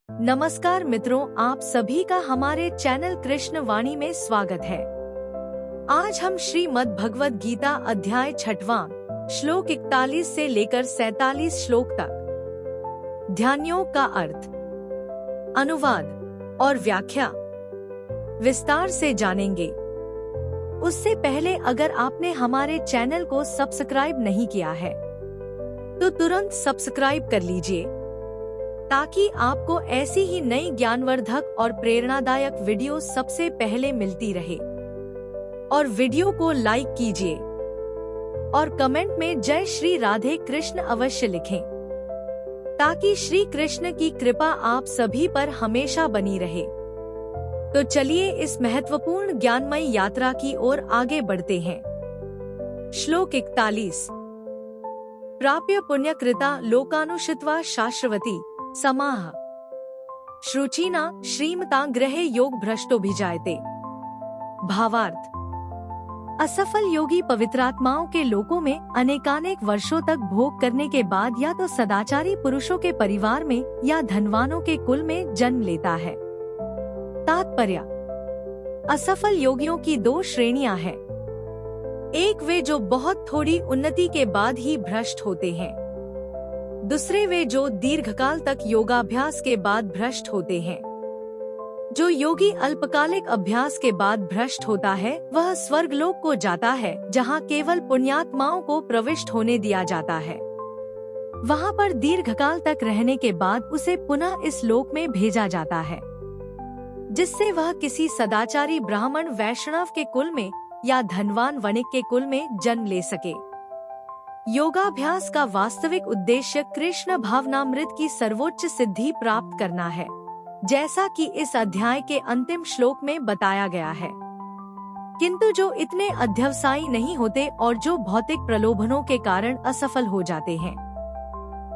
नमस्कार मित्रों, आप सभी का हमारे चैनल कृष्ण वाणी में स्वागत है। आज हम श्रीमद् भगवद गीता अध्याय 6वां श्लोक 41 से लेकर 47 श्लोक तक ध्यानयोग का अर्थ, अनुवाद और व्याख्या विस्तार से जानेंगे। उससे पहले अगर आपने हमारे चैनल को सब्सक्राइब नहीं किया है तो तुरंत सब्सक्राइब कर लीजिए ताकि आपको ऐसी ही नई ज्ञानवर्धक और प्रेरणादायक वीडियो सबसे पहले मिलती रहे। और वीडियो को लाइक कीजिए और कमेंट में जय श्री राधे कृष्ण अवश्य लिखें ताकि श्री कृष्ण की कृपा आप सभी पर हमेशा बनी रहे। तो चलिए इस महत्वपूर्ण ज्ञानमयी यात्रा की ओर आगे बढ़ते हैं। श्लोक 41। प्राप्य पुण्यकृता लोकानुषित्वा शाश्वती समाह श्रुचिना श्रीमता ग्रहे योग भ्रष्टोभिजायते। भावार्थ, असफल योगी पवित्रात्माओं के लोकों में अनेकानेक वर्षों तक भोग करने के बाद या तो सदाचारी पुरुषों के परिवार में या धनवानों के कुल में जन्म लेता है। तात्पर्य, असफल योगियों की दो श्रेणियां हैं। एक वे जो बहुत थोड़ी उन्नति के बाद ही भ्रष्ट होते हैं, दूसरे वे जो दीर्घकाल तक योगाभ्यास के बाद भ्रष्ट होते हैं। जो योगी अल्पकालिक अभ्यास के बाद भ्रष्ट होता है वह स्वर्गलोक को जाता है, जहां केवल पुण्यात्माओं को प्रविष्ट होने दिया जाता है। वहां पर दीर्घकाल तक रहने के बाद उसे पुनः इस लोक में भेजा जाता है, जिससे वह किसी सदाचारी ब्राह्मण वैष्णव के कुल में या धनवान वणिक के कुल में जन्म ले सके। योगाभ्यास का वास्तविक उद्देश्य कृष्ण भावनामृत की सर्वोच्च सिद्धि प्राप्त करना है, जैसा कि इस अध्याय के अंतिम श्लोक में बताया गया है। किंतु जो इतने अध्यवसायी नहीं होते और जो भौतिक प्रलोभनों के कारण असफल हो जाते हैं,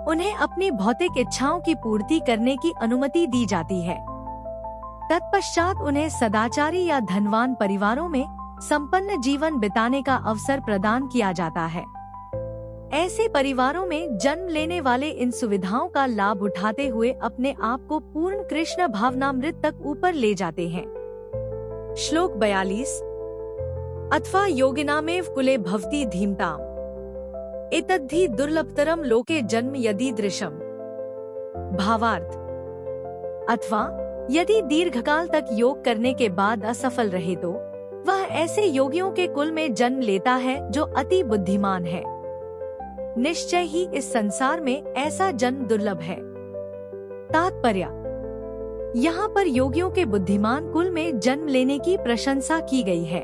उन्हें अपनी भौतिक इच्छाओं की पूर्ति करने की अनुमति दी जाती है। तत्पश्चात उन्हें सदाचारी या धनवान परिवारों में संपन्न जीवन बिताने का अवसर प्रदान किया जाता है। ऐसे परिवारों में जन्म लेने वाले इन सुविधाओं का लाभ उठाते हुए अपने आप को पूर्ण कृष्ण भावनामृत तक ऊपर ले जाते हैं। श्लोक 42। अथवा योगिनामेव कुले भवति धीमताम् एतद्धि दुर्लभतरम लोके जन्म यदीदृशम्। भावार्थ, अथवा यदि दीर्घकाल तक योग करने के बाद असफल रहे तो वह ऐसे योगियों के कुल में जन्म लेता है जो अति बुद्धिमान है। निश्चय ही इस संसार में ऐसा जन्म दुर्लभ है। तात्पर्य, यहाँ पर योगियों के बुद्धिमान कुल में जन्म लेने की प्रशंसा की गई है,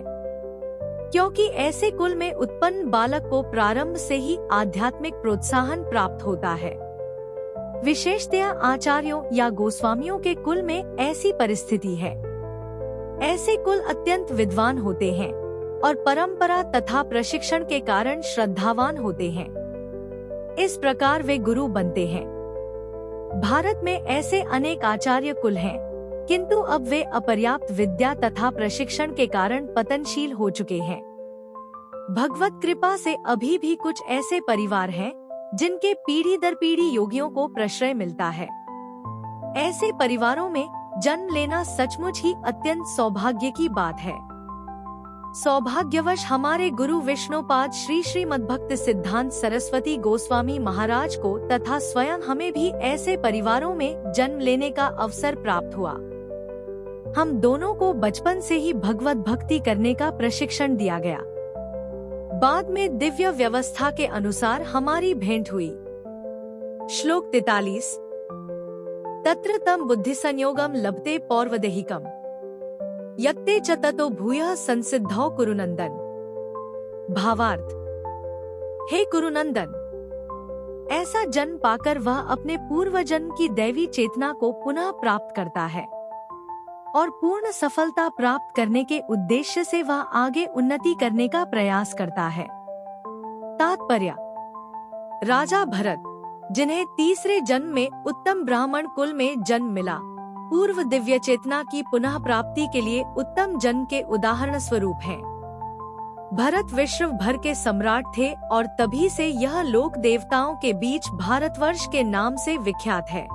क्योंकि ऐसे कुल में उत्पन्न बालक को प्रारंभ से ही आध्यात्मिक प्रोत्साहन प्राप्त होता है। विशेषतया आचार्यों या गोस्वामियों के कुल में ऐसी परिस्थिति है। ऐसे कुल अत्यंत विद्वान होते हैं और परंपरा तथा प्रशिक्षण के कारण श्रद्धावान होते हैं। इस प्रकार वे गुरु बनते हैं। भारत में ऐसे अनेक आचार्य कुल हैं, किंतु अब वे अपर्याप्त विद्या तथा प्रशिक्षण के कारण पतनशील हो चुके हैं। भगवत कृपा से अभी भी कुछ ऐसे परिवार हैं जिनके पीढ़ी दर पीढ़ी योगियों को प्रश्रय मिलता है। ऐसे परिवारों में जन्म लेना सचमुच ही अत्यंत सौभाग्य की बात है। सौभाग्यवश हमारे गुरु विष्णुपाद श्री श्रीमद्भक्त सिद्धांत सरस्वती गोस्वामी महाराज को तथा स्वयं हमें भी ऐसे परिवारों में जन्म लेने का अवसर प्राप्त हुआ। हम दोनों को बचपन से ही भगवत भक्ति करने का प्रशिक्षण दिया गया। बाद में दिव्य व्यवस्था के अनुसार हमारी भेंट हुई। श्लोक 43। तत्र तम बुद्धि संयोगम लभते पौर्वदेहिकम यत्ते च ततो भूयः संसिद्धौ कुरुनंदन। भावार्थ, हे कुरुनंदन, ऐसा जन्म पाकर वह अपने पूर्व जन्म की दैवी चेतना को पुनः प्राप्त करता है और पूर्ण सफलता प्राप्त करने के उद्देश्य से वह आगे उन्नति करने का प्रयास करता है। तात्पर्य, राजा भरत, जिन्हें तीसरे जन्म में उत्तम ब्राह्मण कुल में जन्म मिला, पूर्व दिव्य चेतना की पुनः प्राप्ति के लिए उत्तम जन्म के उदाहरण स्वरूप हैं। भरत विश्व भर के सम्राट थे और तभी से यह लोक देवताओं के बीच भारतवर्ष के नाम से विख्यात है।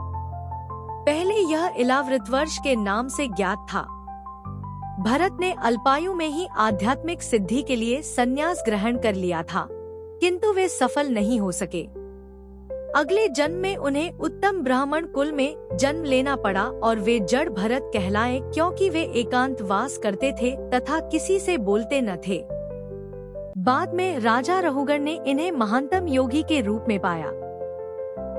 पहले यह इलावृतवर्ष के नाम से ज्ञात था। भरत ने अल्पायु में ही आध्यात्मिक सिद्धि के लिए संन्यास ग्रहण कर लिया था, किंतु वे सफल नहीं हो सके। अगले जन्म में उन्हें उत्तम ब्राह्मण कुल में जन्म लेना पड़ा और वे जड़ भरत कहलाए, क्योंकि वे एकांतवास करते थे तथा किसी से बोलते न थे। बाद में राजा रहुगण ने इन्हें महानतम योगी के रूप में पाया।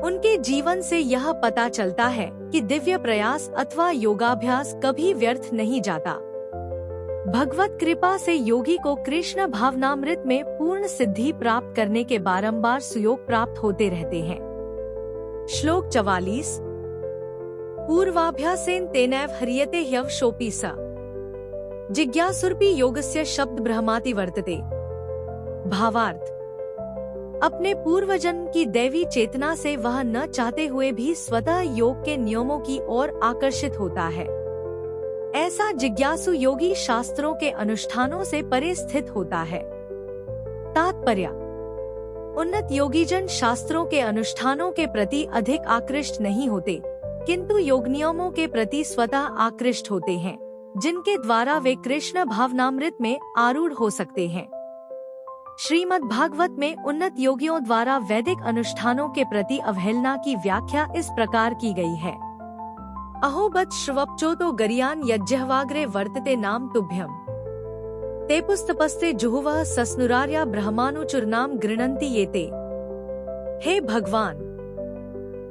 उनके जीवन से यह पता चलता है कि दिव्य प्रयास अथवा योगाभ्यास कभी व्यर्थ नहीं जाता। भगवत कृपा से योगी को कृष्ण भावनामृत में पूर्ण सिद्धि प्राप्त करने के बारंबार सुयोग प्राप्त होते रहते हैं। श्लोक 44। पूर्वाभ्यासेन तेनैव ह्रियते ह्यवशोऽपि स जिज्ञासुरपि योगस्य शब्द ब्रह्माति वर्तते। भावार्थ, अपने पूर्वजन्म की दैवी चेतना से वह न चाहते हुए भी स्वतः योग के नियमों की ओर आकर्षित होता है। ऐसा जिज्ञासु योगी शास्त्रों के अनुष्ठानों से परे स्थित होता है। तात्पर्य, उन्नत योगीजन शास्त्रों के अनुष्ठानों के प्रति अधिक आकृष्ट नहीं होते, किंतु योग नियमों के प्रति स्वतः आकृष्ट होते हैं, जिनके द्वारा वे कृष्ण भावनामृत में आरूढ़ हो सकते हैं। श्रीमद् भागवत में उन्नत योगियों द्वारा वैदिक अनुष्ठानों के प्रति अवहेलना की व्याख्या इस प्रकार की गई है। अहोबत श्रवप्चोतो गरियान यज्जहवाग्रे वर्तते नाम तुभ्यम ते पुस्तपस्ते जुहुवः सस्नुरार्या ब्रह्मानुचुरनाम गृणन्ति येते। हे भगवान,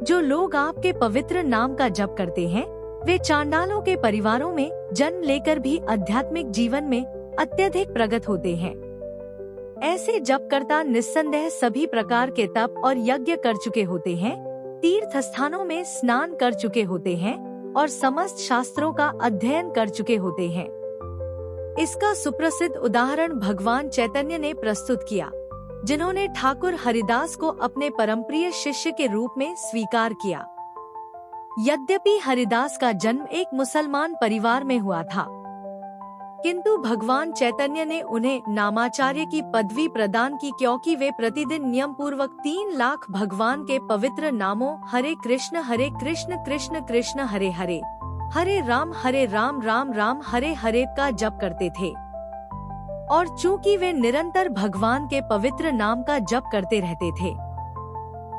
जो लोग आपके पवित्र नाम का जप करते हैं, वे चांडालों के परिवारों में जन्म लेकर भी आध्यात्मिक जीवन में अत्यधिक प्रगत होते हैं। ऐसे जपकर्ता निस्संदेह सभी प्रकार के तप और यज्ञ कर चुके होते हैं, तीर्थ स्थानों में स्नान कर चुके होते हैं और समस्त शास्त्रों का अध्ययन कर चुके होते हैं। इसका सुप्रसिद्ध उदाहरण भगवान चैतन्य ने प्रस्तुत किया, जिन्होंने ठाकुर हरिदास को अपने परमप्रिय शिष्य के रूप में स्वीकार किया। यद्यपि हरिदास का जन्म एक मुसलमान परिवार में हुआ था, किंतु भगवान चैतन्य ने उन्हें नामाचार्य की पदवी प्रदान की, क्योंकि वे प्रतिदिन नियम पूर्वक 3 लाख भगवान के पवित्र नामों हरे कृष्ण कृष्ण कृष्ण हरे हरे, हरे राम राम राम हरे हरे का जप करते थे। और चूंकि वे निरंतर भगवान के पवित्र नाम का जप करते रहते थे,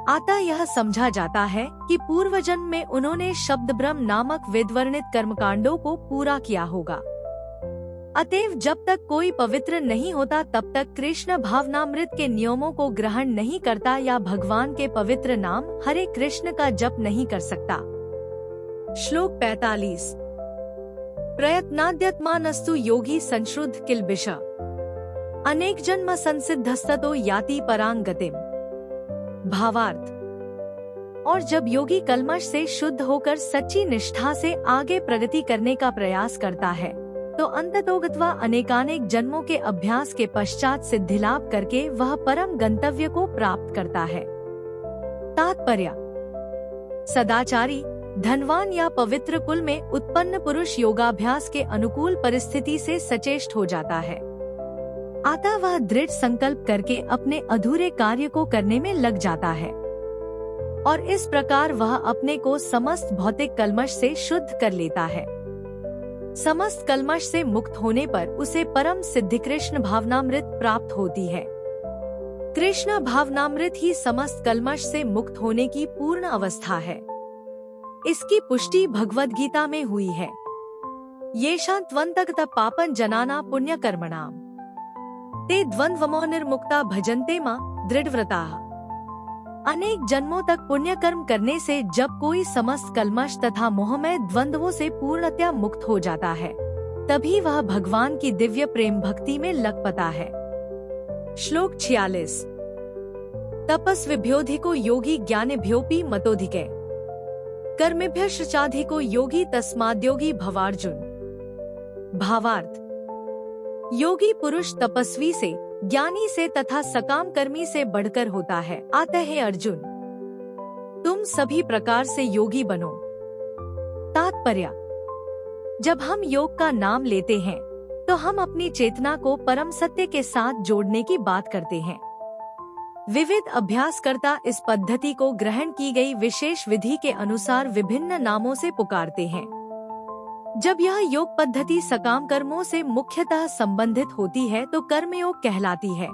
अतः यह समझा जाता है कि पूर्वजन्म में उन्होंने शब्द ब्रह्म नामक वेदवर्णित कर्मकांडों को पूरा किया होगा। अतएव जब तक कोई पवित्र नहीं होता, तब तक कृष्ण भावनामृत के नियमों को ग्रहण नहीं करता या भगवान के पवित्र नाम हरे कृष्ण का जप नहीं कर सकता। श्लोक 45। प्रयत्नाद्यत्मानस्तु योगी संश्रुद्ध किल्बिष अनेक जन्म संसिद्धस्ततो याति परां गतिम्। भावार्थ, और जब योगी कल्मष से शुद्ध होकर सच्ची निष्ठा से आगे प्रगति करने का प्रयास करता है, तो अंततोगत्वा अनेकानेक जन्मों के अभ्यास के पश्चात सिद्धिलाभ करके वह परम गंतव्य को प्राप्त करता है। तात्पर्य, सदाचारी, धनवान या पवित्र कुल में उत्पन्न पुरुष योगाभ्यास के अनुकूल परिस्थिति से सचेष्ट हो जाता है। अतः वह दृढ़ संकल्प करके अपने अधूरे कार्य को करने में लग जाता है और इस प्रकार वह अपने को समस्त भौतिक कल्मष से शुद्ध कर लेता है। समस्त कल्मष से मुक्त होने पर उसे परम सिद्धि कृष्ण भावनामृत प्राप्त होती है। कृष्ण भावनामृत ही समस्त कल्मष से मुक्त होने की पूर्ण अवस्था है। इसकी पुष्टि भगवद गीता में हुई है। येषां त्वन्तगत पापं जनाना पुण्य कर्मणाम ते द्वंद्वमोह निर्मुक्ता भजन्ते मां दृढ़व्रताः। अनेक जन्मों तक पुण्य कर्म करने से जब कोई समस्त कल्मष तथा मोहमय द्वंद्वों से पूर्णतया मुक्त हो जाता है, तभी वह भगवान की दिव्य प्रेम भक्ति में लग पता है। श्लोक 46। तपस्विभ्योऽधिको योगी ज्ञानिभ्योऽपि मतोऽधिकः कर्मेभ्यः शुचाधिको योगी तस्माद्योगी भवार्जुन। भावार्थ, योगी पुरुष तपस्वी से, ज्ञानी से तथा सकाम कर्मी से बढ़कर होता है। अतः हे अर्जुन, तुम सभी प्रकार से योगी बनो। तात्पर्य, जब हम योग का नाम लेते हैं तो हम अपनी चेतना को परम सत्य के साथ जोड़ने की बात करते हैं। विविध अभ्यासकर्ता इस पद्धति को ग्रहण की गई विशेष विधि के अनुसार विभिन्न नामों से पुकारते हैं। जब यह योग पद्धति सकाम कर्मों से मुख्यतः संबंधित होती है तो कर्मयोग कहलाती है।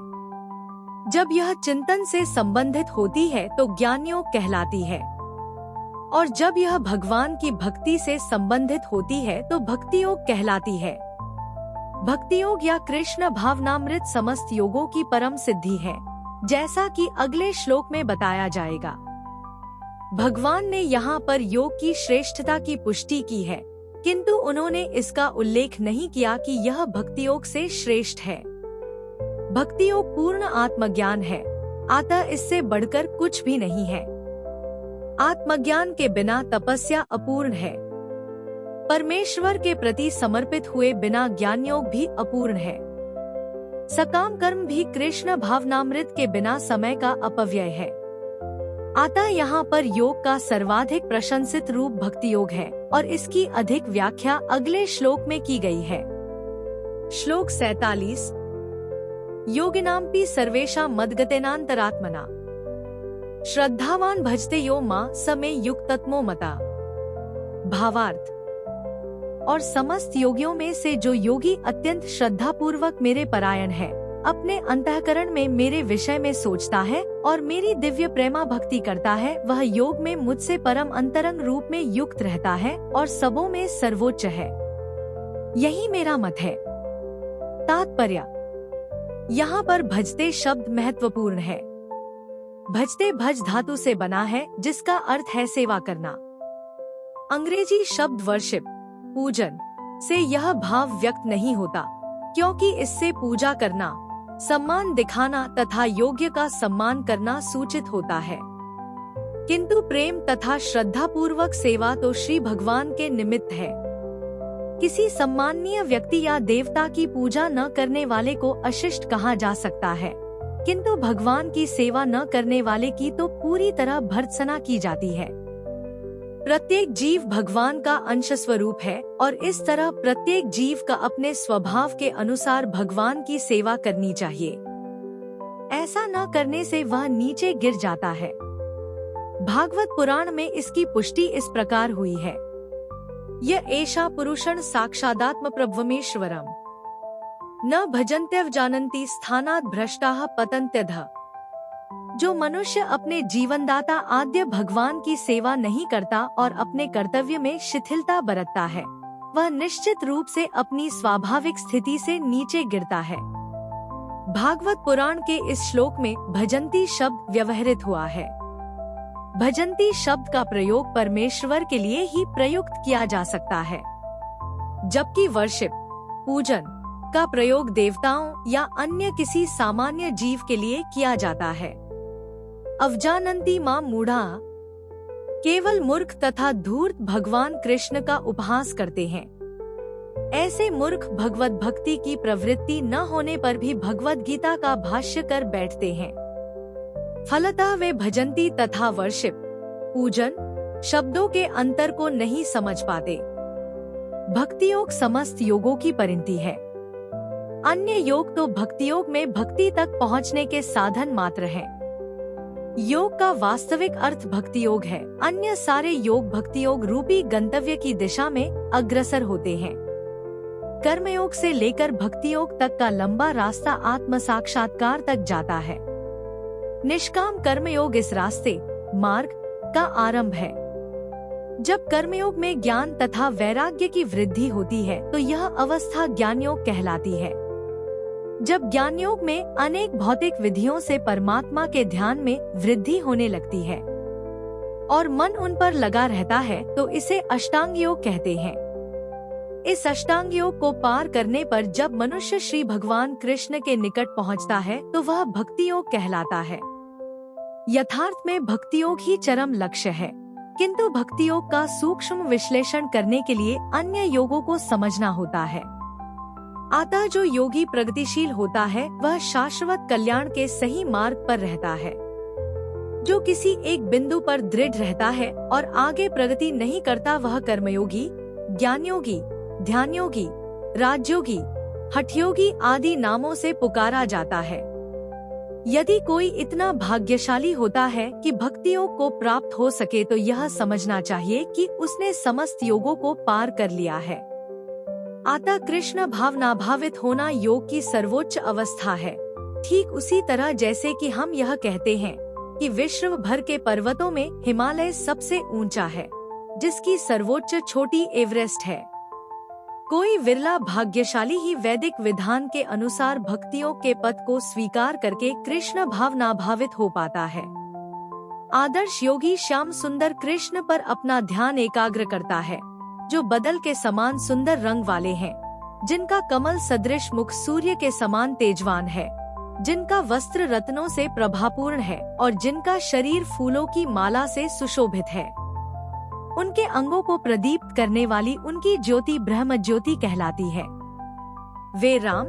जब यह चिंतन से संबंधित होती है तो ज्ञान योग कहलाती है, और जब यह भगवान की भक्ति से संबंधित होती है तो भक्ति योग कहलाती है। भक्ति योग या कृष्ण भावनामृत समस्त योगों की परम सिद्धि है, जैसा कि अगले श्लोक में बताया जाएगा। भगवान ने यहाँ पर योग की श्रेष्ठता की पुष्टि की है, किंतु उन्होंने इसका उल्लेख नहीं किया कि यह भक्ति योग से श्रेष्ठ है। भक्ति योग पूर्ण आत्मज्ञान है, अतः इससे बढ़कर कुछ भी नहीं है। आत्मज्ञान के बिना तपस्या अपूर्ण है। परमेश्वर के प्रति समर्पित हुए बिना ज्ञान योग भी अपूर्ण है। सकाम कर्म भी कृष्ण भावनामृत के बिना समय का अपव्यय है। अतः यहाँ पर योग का सर्वाधिक प्रशंसित रूप भक्ति योग है, और इसकी अधिक व्याख्या अगले श्लोक में की गई है। श्लोक 47। योगिनांपि सर्वेषां मद्गतेनांतरात्मना श्रद्धावान भजते यो मां स मे युक्ततमो मता। भावार्थ: और समस्त योगियों में से जो योगी अत्यंत श्रद्धा पूर्वक मेरे परायण है, अपने अंतःकरण में मेरे विषय में सोचता है और मेरी दिव्य प्रेमा भक्ति करता है, वह योग में मुझसे परम अंतरंग रूप में युक्त रहता है और सबों में सर्वोच्च है। यही मेरा मत है। तात्पर्य: यहाँ पर भजते शब्द महत्वपूर्ण है। भजते भज धातु से बना है, जिसका अर्थ है सेवा करना। अंग्रेजी शब्द वर्शिप, पूजन, से यह भाव व्यक्त नहीं होता, क्योंकि इससे पूजा करना, सम्मान दिखाना तथा योग्य का सम्मान करना सूचित होता है। किंतु प्रेम तथा श्रद्धा पूर्वक सेवा तो श्री भगवान के निमित्त है। किसी सम्माननीय व्यक्ति या देवता की पूजा न करने वाले को अशिष्ट कहा जा सकता है, किंतु भगवान की सेवा न करने वाले की तो पूरी तरह भर्त्सना की जाती है। प्रत्येक जीव भगवान का अंश स्वरूप है, और इस तरह प्रत्येक जीव का अपने स्वभाव के अनुसार भगवान की सेवा करनी चाहिए। ऐसा न करने से वह नीचे गिर जाता है। भागवत पुराण में इसकी पुष्टि इस प्रकार हुई है: य एषा पुरुषं साक्षादात्म प्रभवमेश्वरम् न भजन्त्यव जानन्ति स्थानात् भ्रष्टाः पतन्त्यधः। जो मनुष्य अपने जीवनदाता आद्य भगवान की सेवा नहीं करता और अपने कर्तव्य में शिथिलता बरतता है, वह निश्चित रूप से अपनी स्वाभाविक स्थिति से नीचे गिरता है। भागवत पुराण के इस श्लोक में भजन्ति शब्द व्यवहृत हुआ है। भजन्ति शब्द का प्रयोग परमेश्वर के लिए ही प्रयुक्त किया जा सकता है, जबकि वर्शिप, पूजन, का प्रयोग देवताओं या अन्य किसी सामान्य जीव के लिए किया जाता है। अवजानन्ति मां मूढ़ा, केवल मूर्ख तथा धूर्त भगवान कृष्ण का उपहास करते हैं। ऐसे मूर्ख भगवत भक्ति की प्रवृत्ति न होने पर भी भगवत गीता का भाष्य कर बैठते हैं। फलतः वे भजन्ति तथा वर्शिप, पूजन शब्दों के अंतर को नहीं समझ पाते। भक्ति योग समस्त योगों की परिणति है। अन्य योग तो भक्ति योग में भक्ति तक पहुँचने के साधन मात्र हैं। योग का वास्तविक अर्थ भक्ति योग है। अन्य सारे योग भक्ति योग रूपी गंतव्य की दिशा में अग्रसर होते हैं। कर्मयोग से लेकर भक्ति योग तक का लंबा रास्ता आत्म साक्षात्कार तक जाता है। निष्काम कर्मयोग इस रास्ते, मार्ग का आरंभ है। जब कर्मयोग में ज्ञान तथा वैराग्य की वृद्धि होती है तो यह अवस्था ज्ञान योग कहलाती है। जब ज्ञान योग में अनेक भौतिक विधियों से परमात्मा के ध्यान में वृद्धि होने लगती है और मन उन पर लगा रहता है तो इसे अष्टांग योग कहते हैं। इस अष्टांग योग को पार करने पर जब मनुष्य श्री भगवान कृष्ण के निकट पहुंचता है तो वह भक्ति योग कहलाता है। यथार्थ में भक्ति योग ही चरम लक्ष्य है, किंतु भक्ति योग का सूक्ष्म विश्लेषण करने के लिए अन्य योगों को समझना होता है। अतः जो योगी प्रगतिशील होता है वह शाश्वत कल्याण के सही मार्ग पर रहता है। जो किसी एक बिंदु पर दृढ़ रहता है और आगे प्रगति नहीं करता वह कर्मयोगी, ज्ञान योगी, ध्यान योगी, राजयोगी, हठयोगी आदि नामों से पुकारा जाता है। यदि कोई इतना भाग्यशाली होता है कि भक्ति योग को प्राप्त हो सके तो यह समझना चाहिए कि उसने समस्त योगों को पार कर लिया है। अतः कृष्ण भावनाभावित होना योग की सर्वोच्च अवस्था है। ठीक उसी तरह जैसे कि हम यह कहते हैं कि विश्व भर के पर्वतों में हिमालय सबसे ऊंचा है, जिसकी सर्वोच्च चोटी एवरेस्ट है। कोई विरला भाग्यशाली ही वैदिक विधान के अनुसार भक्तियों के पथ को स्वीकार करके कृष्ण भावनाभावित हो पाता है। आदर्श योगी श्याम सुंदर कृष्ण पर अपना ध्यान एकाग्र करता है, जो बदल के समान सुंदर रंग वाले हैं, जिनका कमल सदृश मुख सूर्य के समान तेजवान है, जिनका वस्त्र रत्नों से प्रभापूर्ण है और जिनका शरीर फूलों की माला से सुशोभित है। उनके अंगों को प्रदीप्त करने वाली उनकी ज्योति ब्रह्म ज्योति कहलाती है। वे राम,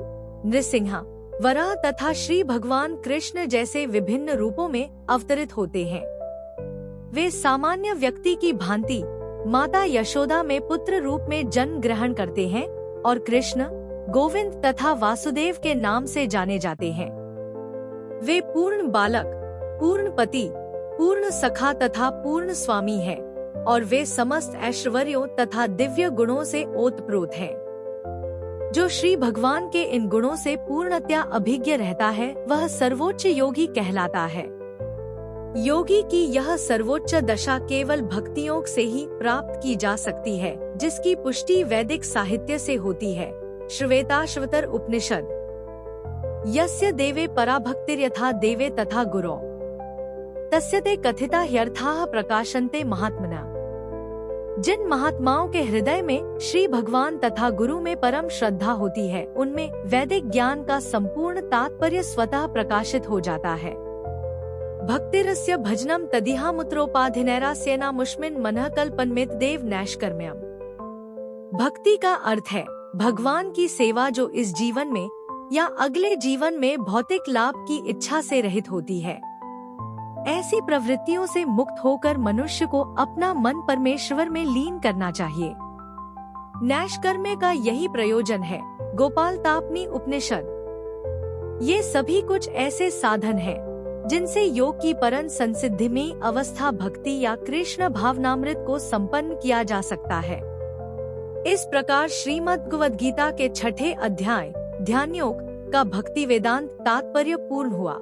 नृसिंह, वराह तथा श्री भगवान कृष्ण जैसे विभिन्न रूपों में अवतरित होते हैं। वे सामान्य व्यक्ति की भांति माता यशोदा में पुत्र रूप में जन्म ग्रहण करते हैं और कृष्ण, गोविंद तथा वासुदेव के नाम से जाने जाते हैं। वे पूर्ण बालक, पूर्ण पति, पूर्ण सखा तथा पूर्ण स्वामी हैं और वे समस्त ऐश्वर्यों तथा दिव्य गुणों से ओतप्रोत हैं। जो श्री भगवान के इन गुणों से पूर्णतया अभिज्ञ रहता है वह सर्वोच्च योगी कहलाता है। योगी की यह सर्वोच्च दशा केवल भक्ति योग से ही प्राप्त की जा सकती है, जिसकी पुष्टि वैदिक साहित्य से होती है। श्वेताश्वतर उपनिषद। यस्य देवे पराभक्तिर्यथा देवे तथा गुरो तस्य ते कथिता ह्यर्थाः प्रकाशन्ते महात्मना। जिन महात्माओं के हृदय में श्री भगवान तथा गुरु में परम श्रद्धा होती है, उनमें वैदिक ज्ञान का संपूर्ण तात्पर्य स्वतः प्रकाशित हो जाता है। भक्तिरस्य भजनम तदिहामुत्रोपाधिनैरास्येना मुष्मिन् मनः कल्पन्मेत देव नैष्कर्म्यम्। भक्ति का अर्थ है भगवान की सेवा जो इस जीवन में या अगले जीवन में भौतिक लाभ की इच्छा से रहित होती है। ऐसी प्रवृत्तियों से मुक्त होकर मनुष्य को अपना मन परमेश्वर में लीन करना चाहिए। नैष्कर्म्य का यही प्रयोजन है। गोपाल तापनी उपनिषद। ये सभी कुछ ऐसे साधन हैं जिनसे योग की परम संसिद्धि में अवस्था भक्ति या कृष्ण भावनामृत को संपन्न किया जा सकता है। इस प्रकार श्रीमद्भगवद्गीता के 6ठे अध्याय ध्यान योग का भक्ति वेदांत तात्पर्य पूर्ण हुआ।